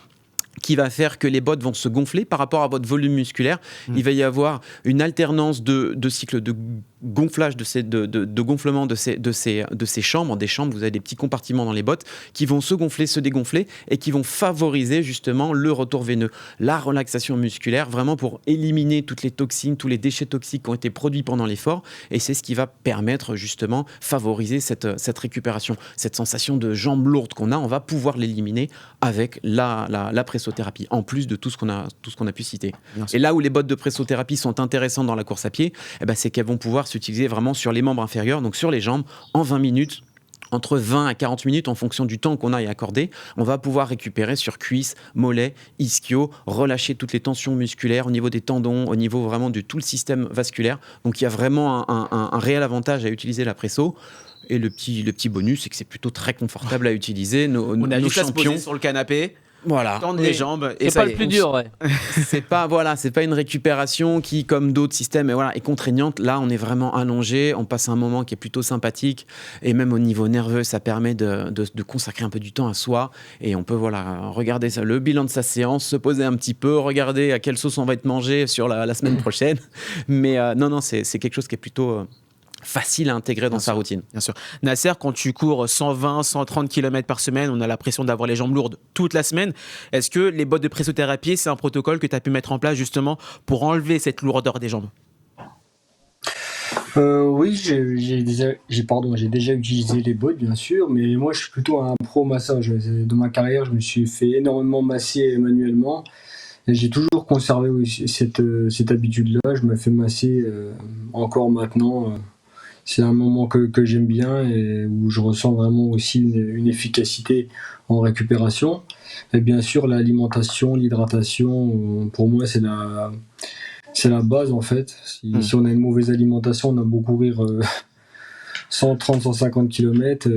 qui va faire que les bottes vont se gonfler par rapport à votre volume musculaire. Il va y avoir une alternance de cycles de gonflage de gonflement de ces chambres. Des chambres, vous avez des petits compartiments dans les bottes qui vont se gonfler, se dégonfler et qui vont favoriser justement le retour veineux, la relaxation musculaire, vraiment pour éliminer toutes les toxines, tous les déchets toxiques qui ont été produits pendant l'effort. Et c'est ce qui va permettre justement favoriser cette récupération, cette sensation de jambes lourdes qu'on a. On va pouvoir l'éliminer avec la pressothérapie, en plus de tout ce qu'on a pu citer. Et là où les bottes de pressothérapie sont intéressantes dans la course à pied, c'est qu'elles vont pouvoir s'utiliser vraiment sur les membres inférieurs, donc sur les jambes, en 20 minutes, entre 20 à 40 minutes en fonction du temps qu'on a à y accorder. On va pouvoir récupérer sur cuisses, mollets, ischio, relâcher toutes les tensions musculaires au niveau des tendons, au niveau vraiment de tout le système vasculaire. Donc il y a vraiment un réel avantage à utiliser la presso. Et le petit bonus, c'est que c'est plutôt très confortable à utiliser. On a juste à se champions poser sur le canapé, Voilà. tendre les jambes et C'est ça pas y le est. plus dur, ouais. C'est pas une récupération qui, comme d'autres systèmes, est contraignante. Là, on est vraiment allongé, on passe un moment qui est plutôt sympathique et même au niveau nerveux, ça permet de consacrer un peu du temps à soi et on peut regarder le bilan de sa séance, se poser un petit peu, regarder à quelle sauce on va être mangé sur la semaine prochaine. Mais non, c'est quelque chose qui est plutôt facile à intégrer dans sa routine. Bien sûr. Nasser, quand tu cours 120, 130 km par semaine, on a l'impression d'avoir les jambes lourdes toute la semaine. Est-ce que les bottes de pressothérapie, c'est un protocole que tu as pu mettre en place justement pour enlever cette lourdeur des jambes ? Oui, j'ai déjà utilisé les bottes, bien sûr, mais moi, je suis plutôt un pro massage. Dans ma carrière, je me suis fait énormément masser manuellement. Et j'ai toujours conservé aussi cette habitude-là. Je me fais masser encore maintenant. C'est un moment que j'aime bien et où je ressens vraiment aussi une efficacité en récupération. Et bien sûr, l'alimentation, l'hydratation, pour moi, c'est la base en fait. Si on a une mauvaise alimentation, on a beau courir 130, 150 km,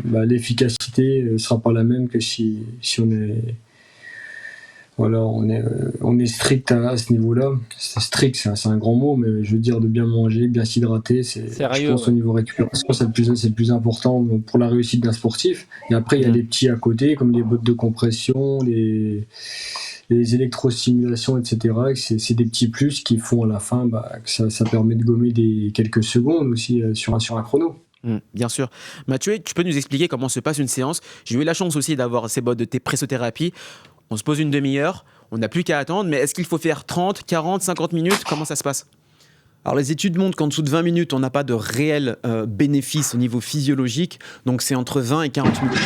l'efficacité ne sera pas la même que si on est... Voilà, on est strict à ce niveau-là. C'est strict, c'est un grand mot, mais je veux dire de bien manger, bien s'hydrater. Je pense au niveau récupération, c'est le plus important pour la réussite d'un sportif. Et après, il y a les petits à côté, comme les bottes de compression, les électrostimulations, etc. C'est des petits plus qui font à la fin que ça permet de gommer quelques secondes aussi sur un chrono. Bien sûr. Mathieu, tu peux nous expliquer comment se passe une séance ? J'ai eu la chance aussi d'avoir ces bottes de pressothérapie. On se pose une demi-heure, on n'a plus qu'à attendre, mais est-ce qu'il faut faire 30, 40, 50 minutes ? Comment ça se passe ? Alors les études montrent qu'en dessous de 20 minutes, on n'a pas de réel bénéfice au niveau physiologique, donc c'est entre 20 et 40 minutes.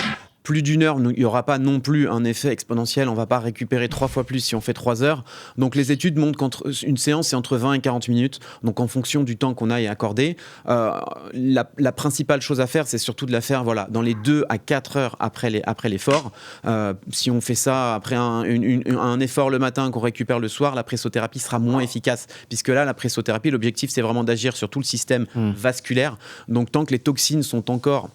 Plus d'une heure, il n'y aura pas non plus un effet exponentiel. On ne va pas récupérer 3 fois plus si on fait 3 heures. Donc les études montrent qu'une séance, c'est entre 20 et 40 minutes. Donc en fonction du temps qu'on a à y accorder. La principale chose à faire, c'est surtout de la faire dans les 2 à 4 heures après l'effort. Si on fait ça après un effort le matin qu'on récupère le soir, la pressothérapie sera moins efficace. Puisque là, la pressothérapie, l'objectif, c'est vraiment d'agir sur tout le système vasculaire. Donc tant que les toxines sont encore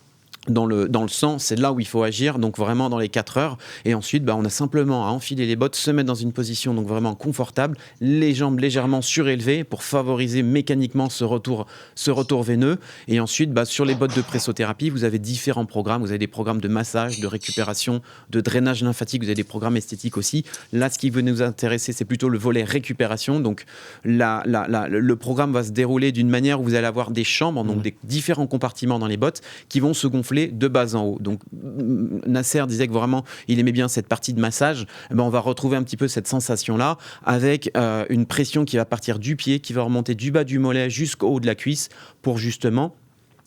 dans le sang, c'est là où il faut agir, donc vraiment dans les 4 heures. Et ensuite, on a simplement à enfiler les bottes, se mettre dans une position donc vraiment confortable, les jambes légèrement surélevées pour favoriser mécaniquement ce retour veineux. Et ensuite, sur les bottes de pressothérapie, vous avez différents programmes. Vous avez des programmes de massage, de récupération, de drainage lymphatique. Vous avez des programmes esthétiques aussi. Là, ce qui veut nous intéresser, c'est plutôt le volet récupération. Donc, le programme va se dérouler d'une manière où vous allez avoir des chambres, donc des différents compartiments dans les bottes qui vont se gonfler de bas en haut. Donc Nasser disait que vraiment il aimait bien cette partie de massage. On va retrouver un petit peu cette sensation-là avec une pression qui va partir du pied, qui va remonter du bas du mollet jusqu'au haut de la cuisse pour justement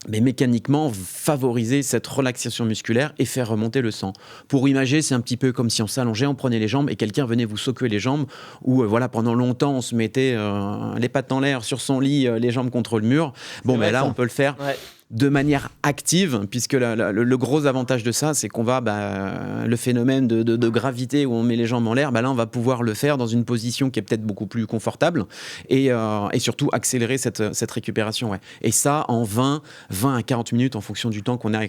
mécaniquement favoriser cette relaxation musculaire et faire remonter le sang. Pour imager, c'est un petit peu comme si on s'allongeait, on prenait les jambes et quelqu'un venait vous secouer les jambes, ou pendant longtemps on se mettait les pattes en l'air sur son lit, les jambes contre le mur. Là on peut le faire de manière active, puisque le gros avantage de ça, c'est qu'on va, le phénomène de gravité où on met les jambes en l'air, là on va pouvoir le faire dans une position qui est peut-être beaucoup plus confortable et surtout accélérer cette récupération. Ouais. Et ça en 20 à 40 minutes en fonction du temps qu'on a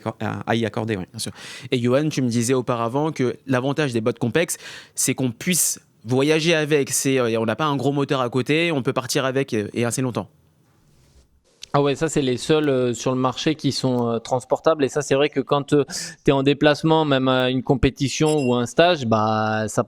à y accorder. Ouais. Bien sûr. Et Johan, tu me disais auparavant que l'avantage des bottes complexes, c'est qu'on puisse voyager avec. On n'a pas un gros moteur à côté, on peut partir avec et assez longtemps. Ah ouais, ça c'est les seuls sur le marché qui sont transportables, et ça c'est vrai que quand tu es en déplacement, même à une compétition ou un stage,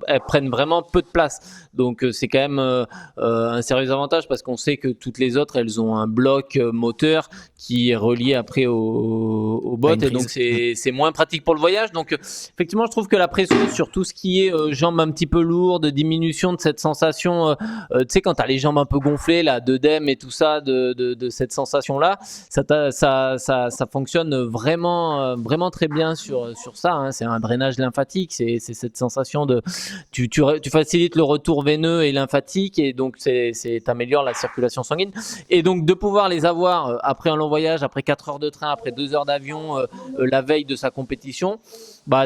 elles prennent vraiment peu de place. Donc c'est quand même un sérieux avantage, parce qu'on sait que toutes les autres, elles ont un bloc moteur qui est relié après aux bottes, et donc c'est moins pratique pour le voyage. Donc effectivement, je trouve que la pression sur tout ce qui est jambes un petit peu lourdes, diminution de cette sensation, tu sais, quand tu as les jambes un peu gonflées, là, d'œdème et tout ça, de cette sensation là, ça fonctionne vraiment très bien sur ça, hein. C'est un drainage lymphatique, c'est cette sensation de tu facilites le retour veineux et lymphatique, et donc t'améliores la circulation sanguine, et donc de pouvoir les avoir après un long voyage, après 4 heures de train, après 2 heures d'avion, la veille de sa compétition,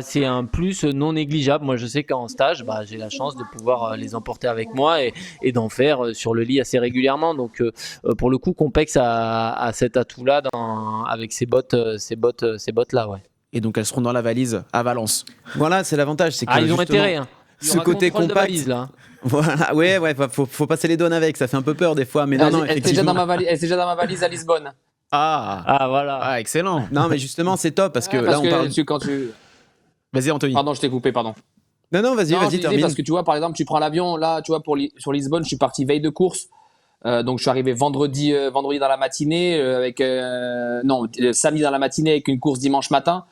c'est un plus non négligeable. Moi je sais qu'en stage, j'ai la chance de pouvoir les emporter avec moi et d'en faire sur le lit assez régulièrement. Donc pour le coup, Compex a cet atout-là avec ces bottes là, ouais. Et donc elles seront dans la valise à Valence. Voilà, c'est l'avantage, c'est que ils ont intérêt, hein. Ce côté compact, valise, là. Voilà, ouais, faut passer les douanes avec, ça fait un peu peur des fois, mais non, elle est déjà dans ma valise à Lisbonne. Voilà. Ah, excellent. Non, mais justement, c'est top parce que là, on parle. Vas-y, Anthony. Pardon, je t'ai coupé, pardon. Non, vas-y, termine. Parce que tu vois, par exemple, tu prends l'avion, là, tu vois, sur Lisbonne, je suis parti veille de course. Donc, je suis arrivé vendredi dans la matinée, samedi dans la matinée avec une course dimanche matin.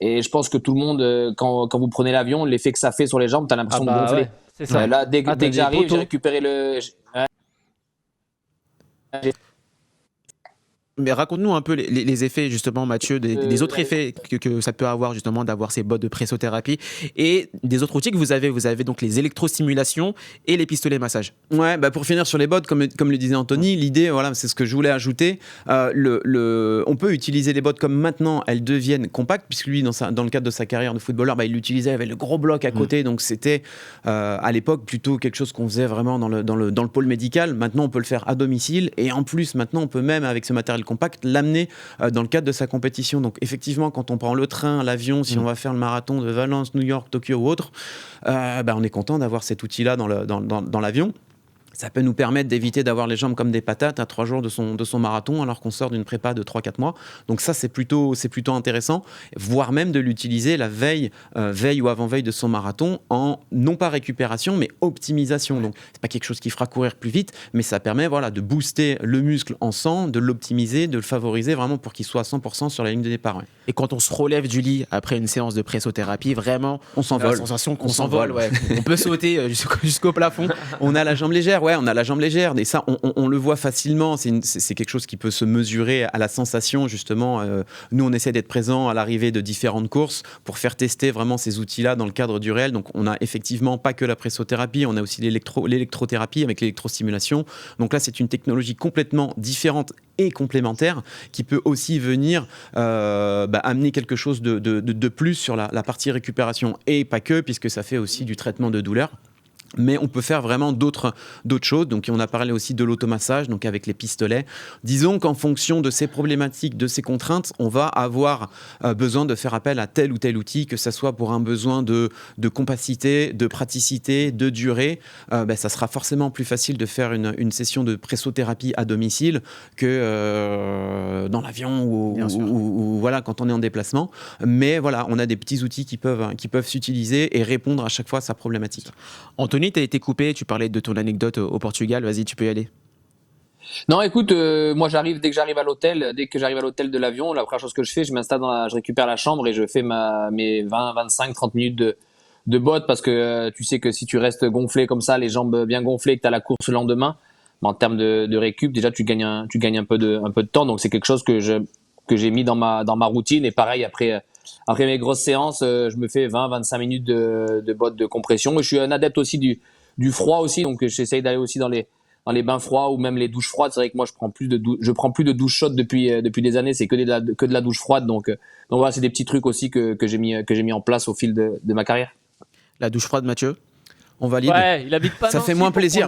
Et je pense que tout le monde, quand vous prenez l'avion, l'effet que ça fait sur les jambes, t'as l'impression de gonfler. Ouais, c'est ça. Là, dès que j'arrive, j'ai récupéré Mais raconte-nous un peu les effets, justement, Mathieu, des autres effets que ça peut avoir, justement, d'avoir ces bottes de pressothérapie et des autres outils que vous avez. Vous avez donc les électrostimulations et les pistolets massage. Ouais, pour finir sur les bottes, comme le disait Anthony, l'idée, c'est ce que je voulais ajouter. On peut utiliser les bottes comme maintenant elles deviennent compactes, puisque lui, dans le cadre de sa carrière de footballeur, il l'utilisait avec le gros bloc à côté. Donc c'était à l'époque plutôt quelque chose qu'on faisait vraiment dans le pôle médical. Maintenant, on peut le faire à domicile, et en plus, maintenant, on peut même, avec ce matériel compact, l'amener dans le cadre de sa compétition. Donc effectivement, quand on prend le train, l'avion, si on va faire le marathon de Valence, New York, Tokyo ou autre, on est content d'avoir cet outil-là dans l'avion. Ça peut nous permettre d'éviter d'avoir les jambes comme des patates à 3 jours de son marathon, alors qu'on sort d'une prépa de 3-4 mois. Donc ça, c'est plutôt intéressant, voire même de l'utiliser la veille ou avant-veille de son marathon, en non pas récupération, mais optimisation. Donc c'est pas quelque chose qui fera courir plus vite, mais ça permet de booster le muscle en sang, de l'optimiser, de le favoriser vraiment pour qu'il soit à 100% sur la ligne de départ. Ouais. Et quand on se relève du lit après une séance de pressothérapie, vraiment, on s'envole. La sensation qu'on s'envole. Ouais. On peut sauter jusqu'au plafond. On a la jambe légère, on a la jambe légère, et ça on le voit facilement, c'est quelque chose qui peut se mesurer à la sensation, justement. Nous on essaie d'être présents à l'arrivée de différentes courses pour faire tester vraiment ces outils-là dans le cadre du réel. Donc on a effectivement pas que la pressothérapie, on a aussi l'électrothérapie avec l'électrostimulation. Donc là c'est une technologie complètement différente et complémentaire qui peut aussi venir amener quelque chose de plus sur la partie récupération, et pas que, puisque ça fait aussi du traitement de douleur. Mais on peut faire vraiment d'autres choses. Donc, on a parlé aussi de l'automassage, donc avec les pistolets. Disons qu'en fonction de ces problématiques, de ces contraintes, on va avoir besoin de faire appel à tel ou tel outil, que ce soit pour un besoin de compacité, de praticité, de durée. Ça sera forcément plus facile de faire une session de pressothérapie à domicile que dans l'avion ou voilà, quand on est en déplacement. Mais voilà, on a des petits outils qui peuvent s'utiliser et répondre à chaque fois à sa problématique. Anthony, tu as été coupé, tu parlais de ton anecdote au Portugal, vas-y, tu peux y aller. Non, écoute, moi dès que j'arrive à l'hôtel de l'avion, la première chose que je fais, je récupère la chambre et je fais mes 20, 25, 30 minutes de botte parce que tu sais que si tu restes gonflé comme ça, les jambes bien gonflées, que tu as la course le lendemain, en termes de récup, déjà tu gagnes un peu de temps, donc c'est quelque chose que j'ai mis dans ma routine. Et pareil, après mes grosses séances, je me fais 20-25 minutes de botte de compression. Et je suis un adepte aussi du froid aussi, donc j'essaye d'aller aussi dans les bains froids ou même les douches froides. C'est vrai que moi je prends plus de douche chaude depuis des années, c'est que de la douche froide. Donc voilà, c'est des petits trucs aussi que j'ai mis en place au fil de ma carrière. La douche froide, Mathieu? On valide. Ouais, il habite pas. Ça fait moins plaisir.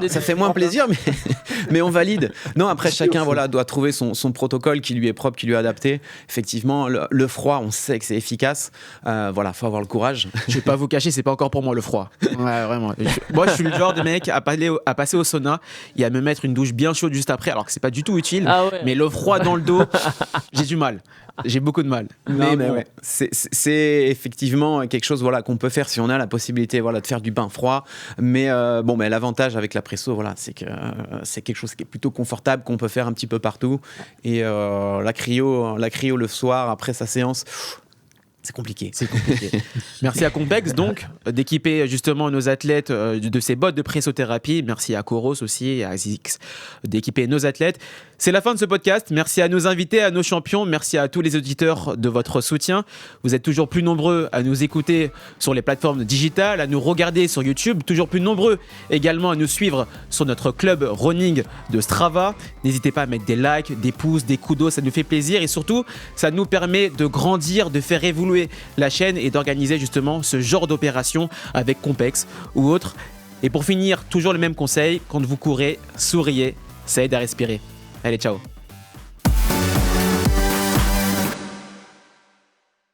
Mais on valide. Non, après chacun doit trouver son protocole qui lui est propre, qui lui est adapté. Effectivement, le froid, on sait que c'est efficace. Faut avoir le courage. Je vais pas vous cacher, c'est pas encore pour moi le froid. Ouais, vraiment. Moi, je suis le genre de mec à passer au sauna et à me mettre une douche bien chaude juste après, alors que c'est pas du tout utile. Ah ouais. Mais le froid dans le dos, j'ai du mal. J'ai beaucoup de mal. Mais ouais. C'est effectivement quelque chose qu'on peut faire si on a la possibilité de faire du bain froid. Mais l'avantage avec la presso, c'est que c'est quelque chose qui est plutôt confortable, qu'on peut faire un petit peu partout. Et la cryo le soir après sa séance, c'est compliqué. Merci à Compex donc d'équiper justement nos athlètes de ces bottes de pressothérapie. Merci à Coros aussi et à Zix d'équiper nos athlètes. C'est la fin de ce podcast. Merci à nos invités, à nos champions. Merci à tous les auditeurs de votre soutien. Vous êtes toujours plus nombreux à nous écouter sur les plateformes digitales, à nous regarder sur YouTube. Toujours plus nombreux également à nous suivre sur notre club running de Strava. N'hésitez pas à mettre des likes, des pouces, des coups d'eau. Ça nous fait plaisir et surtout, ça nous permet de grandir, de faire évoluer la chaîne et d'organiser justement ce genre d'opération avec Compex ou autre. Et pour finir, toujours le même conseil, quand vous courez, souriez, ça aide à respirer. Allez, ciao.